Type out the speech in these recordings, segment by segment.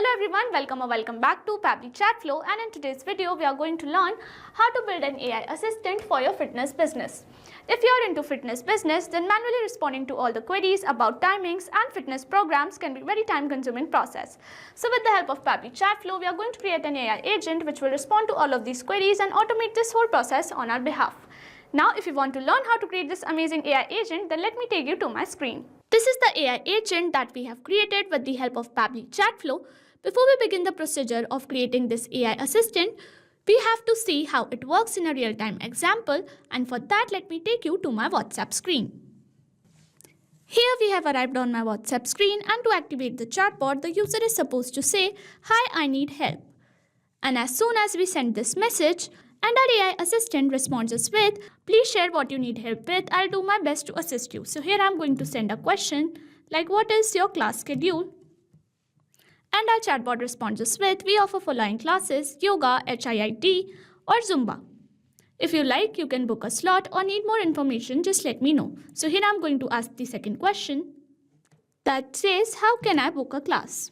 Hello everyone, welcome back to Pabbly Chatflow, and in today's video we are going to learn how to build an AI assistant for your fitness business. If you are into fitness business, then manually responding to all the queries about timings and fitness programs can be a very time consuming process. So with the help of Pabbly Chatflow, we are going to create an AI agent which will respond to all of these queries and automate this whole process on our behalf. Now if you want to learn how to create this amazing AI agent, then let me take you to my screen. This is the AI agent that we have created with the help of Pabbly Chatflow. Before we begin the procedure of creating this AI assistant, we have to see how it works in a real-time example, and for that let me take you to my WhatsApp screen. Here we have arrived on my WhatsApp screen, and to activate the chatbot, the user is supposed to say, "Hi, I need help." And as soon as we send this message, and our AI assistant responds us with, "Please share what you need help with, I'll do my best to assist you." So here I'm going to send a question like, "What is your class schedule?" And our chatbot responds us with, "We offer following classes: yoga, HIIT or Zumba. If you like, you can book a slot, or need more information, just let me know." So here I'm going to ask the second question that says, "How can I book a class?"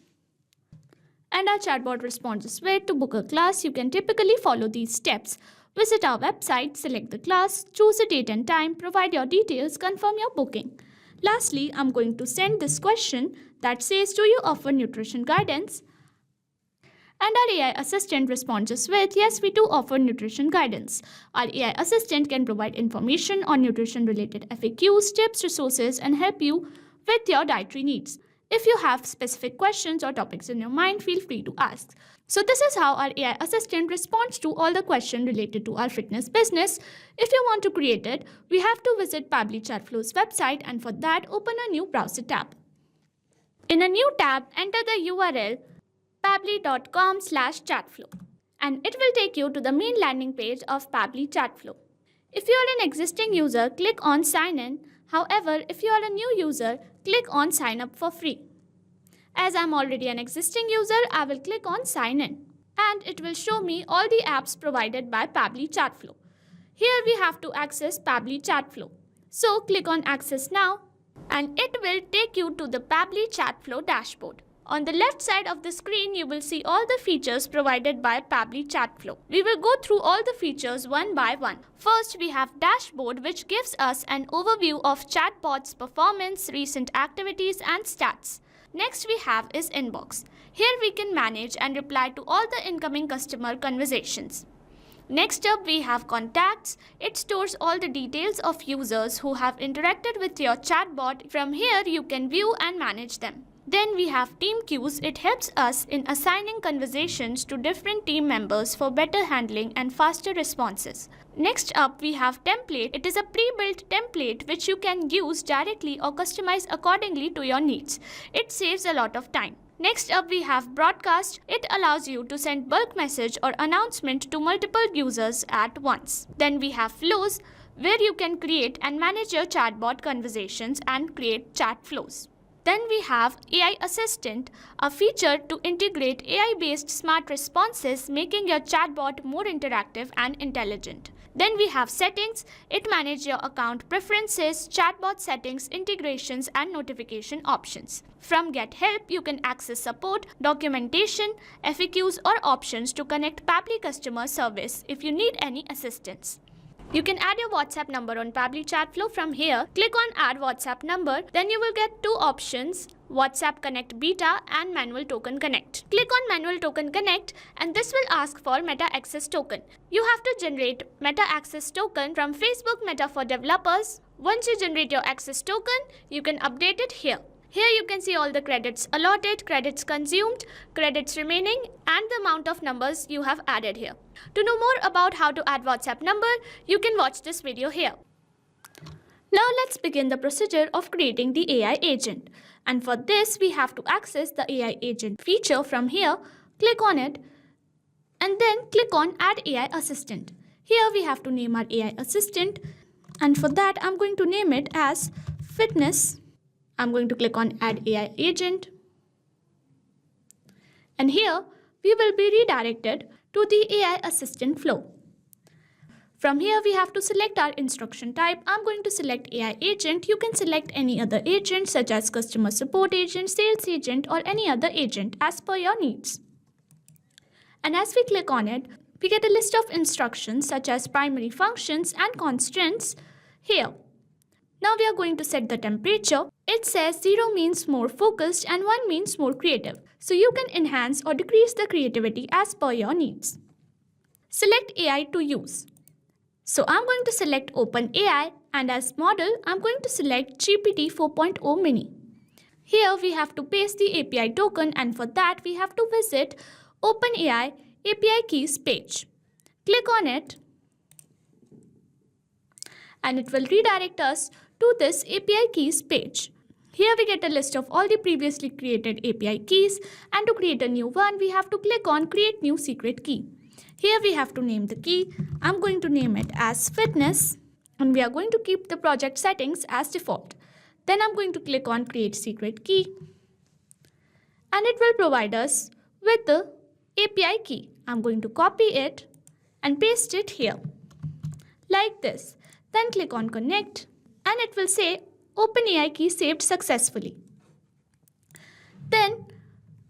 And our chatbot responds us with, "To book a class, you can typically follow these steps. Visit our website, select the class, choose a date and time, provide your details, confirm your booking." Lastly, I'm going to send this question that says, "Do you offer nutrition guidance?" And our AI assistant responds us with, "Yes, we do offer nutrition guidance." Our AI assistant can provide information on nutrition related FAQs, tips, resources, and help you with your dietary needs. If you have specific questions or topics in your mind, feel free to ask. So this is how our AI assistant responds to all the questions related to our fitness business. If you want to create it, we have to visit Pabbly Chatflow's website, and for that, open a new browser tab. In a new tab, enter the URL pabbly.com/chatflow, and it will take you to the main landing page of Pabbly Chatflow. If you are an existing user, click on Sign In. However, if you are a new user, click on Sign Up for free. As I'm already an existing user, I will click on Sign In, and it will show me all the apps provided by Pabbly Chatflow. Here we have to access Pabbly Chatflow. So click on Access Now, and it will take you to the Pabbly Chatflow dashboard. On the left side of the screen, you will see all the features provided by Pabbly Chatflow. We will go through all the features one by one. First, we have Dashboard, which gives us an overview of chatbot's performance, recent activities, and stats. Next we have is Inbox. Here we can manage and reply to all the incoming customer conversations. Next up we have Contacts. It stores all the details of users who have interacted with your chatbot. From here you can view and manage them. Then we have Team Queues. It helps us in assigning conversations to different team members for better handling and faster responses. Next up we have Template. It is a pre-built template which you can use directly or customize accordingly to your needs. It saves a lot of time. Next up we have Broadcast. It allows you to send bulk message or announcement to multiple users at once. Then we have Flows, where you can create and manage your chatbot conversations and create chat flows. Then we have AI Assistant, a feature to integrate AI-based smart responses, making your chatbot more interactive and intelligent. Then we have Settings. It manages your account preferences, chatbot settings, integrations, and notification options. From Get Help, you can access support, documentation, FAQs, or options to connect Pabbly customer service if you need any assistance. You can add your WhatsApp number on Pabbly Chatflow from here. Click on Add WhatsApp Number. Then you will get two options: WhatsApp Connect Beta and Manual Token Connect. Click on Manual Token Connect, and this will ask for Meta Access Token. You have to generate Meta Access Token from Facebook Meta for Developers. Once you generate your access token, you can update it here. Here you can see all the credits allotted, credits consumed, credits remaining, and the amount of numbers you have added here. To know more about how to add WhatsApp number, you can watch this video here. Now let's begin the procedure of creating the AI agent. And for this, we have to access the AI agent feature from here. Click on it, and then click on Add AI Assistant. Here we have to name our AI assistant, and for that I'm going to name it as Fitness. I'm going to click on Add AI Agent, and here we will be redirected to the AI Assistant flow. From here, we have to select our instruction type. I'm going to select AI agent. You can select any other agent such as customer support agent, sales agent, or any other agent as per your needs. And as we click on it, we get a list of instructions such as primary functions and constants here. Now we are going to set the temperature. It says 0 means more focused and 1 means more creative. So you can enhance or decrease the creativity as per your needs. Select AI to use. So I'm going to select OpenAI, and as model, I'm going to select GPT 4.0 mini. Here we have to paste the API token, and for that we have to visit OpenAI API keys page. Click on it and it will redirect us to this API keys page. Here we get a list of all the previously created API keys, and to create a new one we have to click on create new secret key. Here we have to name the key. I'm going to name it as fitness, and we are going to keep the project settings as default. Then I'm going to click on create secret key, and it will provide us with the API key. I'm going to copy it and paste it here like this. Then click on connect, and it will say OpenAI key saved successfully. Then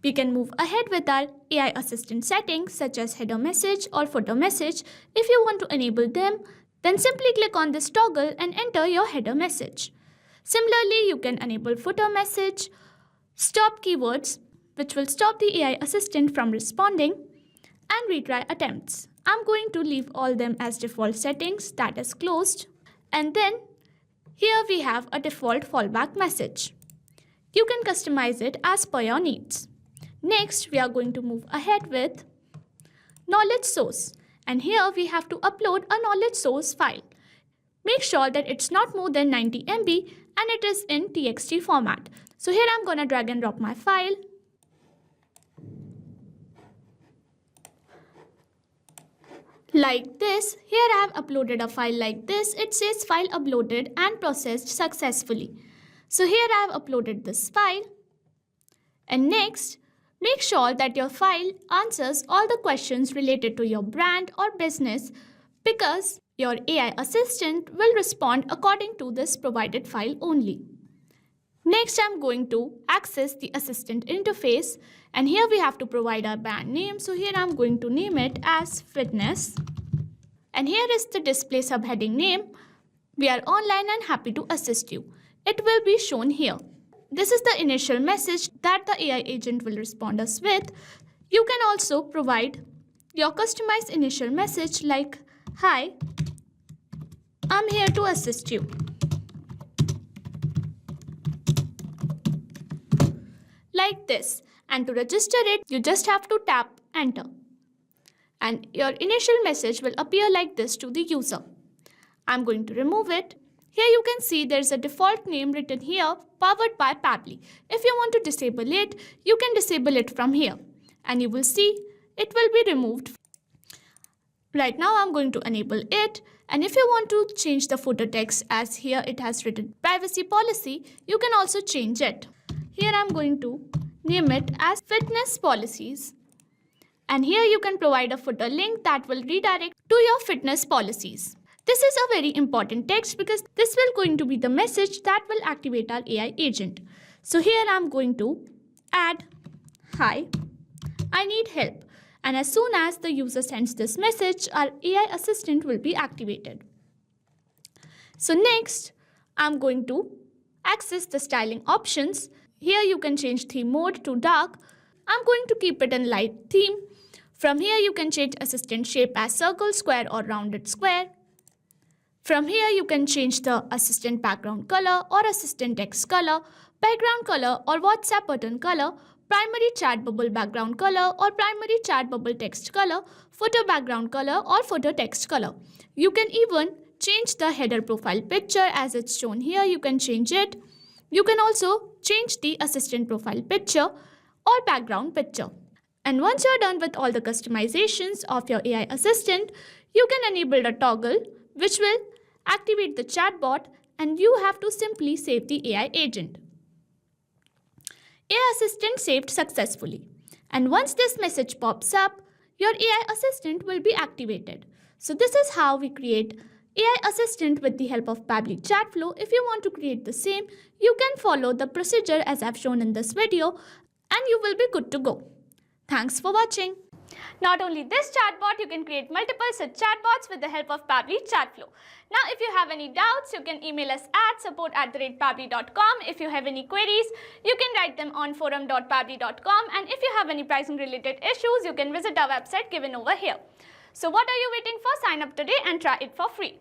we can move ahead with our AI assistant settings such as header message or footer message. If you want to enable them, then simply click on this toggle and enter your header message. Similarly, you can enable footer message, stop keywords, which will stop the AI assistant from responding, and retry attempts. I'm going to leave all them as default settings, that is closed. And then here we have a default fallback message. You can customize it as per your needs. Next, we are going to move ahead with knowledge source, and here we have to upload a knowledge source file. Make sure that it's not more than 90 MB and it is in TXT format. So here I'm gonna drag and drop my file. Like this. Here I have uploaded a file like this. It says file uploaded and processed successfully. So here I have uploaded this file. And next, make sure that your file answers all the questions related to your brand or business, because your AI assistant will respond according to this provided file only. Next, I'm going to access the assistant interface, and here we have to provide our brand name. So here I'm going to name it as fitness. And here is the display subheading name. We are online and happy to assist you. It will be shown here. This is the initial message that the AI agent will respond us with. You can also provide your customized initial message like, "Hi, I'm here to assist you." Like this. And to register it, you just have to tap enter. And your initial message will appear like this to the user. I'm going to remove it. Here you can see there's a default name written here, powered by Pabbly. If you want to disable it, you can disable it from here. And you will see it will be removed. Right now I'm going to enable it. And if you want to change the footer text, as here it has written privacy policy, you can also change it. Here I'm going to name it as fitness policies. And here you can provide a footer link that will redirect to your fitness policies. This is a very important text because this will going to be the message that will activate our AI agent. So here I'm going to add, "Hi, I need help." And as soon as the user sends this message, our AI assistant will be activated. So next, I'm going to access the styling options. Here you can change theme mode to dark. I'm going to keep it in light theme. From here you can change assistant shape as circle, square or rounded square. From here you can change the assistant background color or assistant text color, background color or WhatsApp button color, primary chat bubble background color or primary chat bubble text color, footer background color or footer text color. You can even change the header profile picture as it's shown here. You can change it. You can also change the assistant profile picture or background picture. And once you're done with all the customizations of your AI assistant, you can enable a toggle which will activate the chatbot, and you have to simply save the AI agent. AI assistant saved successfully. And once this message pops up, your AI assistant will be activated. So this is how we create AI assistant with the help of Pabbly Chatflow. If you want to create the same, you can follow the procedure as I've shown in this video and you will be good to go. Thanks for watching. Not only this chatbot, you can create multiple such chatbots with the help of Pabbly Chatflow. Now, if you have any doubts, you can email us at support@pabbly.com. If you have any queries, you can write them on forum.pabbly.com. And if you have any pricing related issues, you can visit our website given over here. So what are you waiting for? Sign up today and try it for free.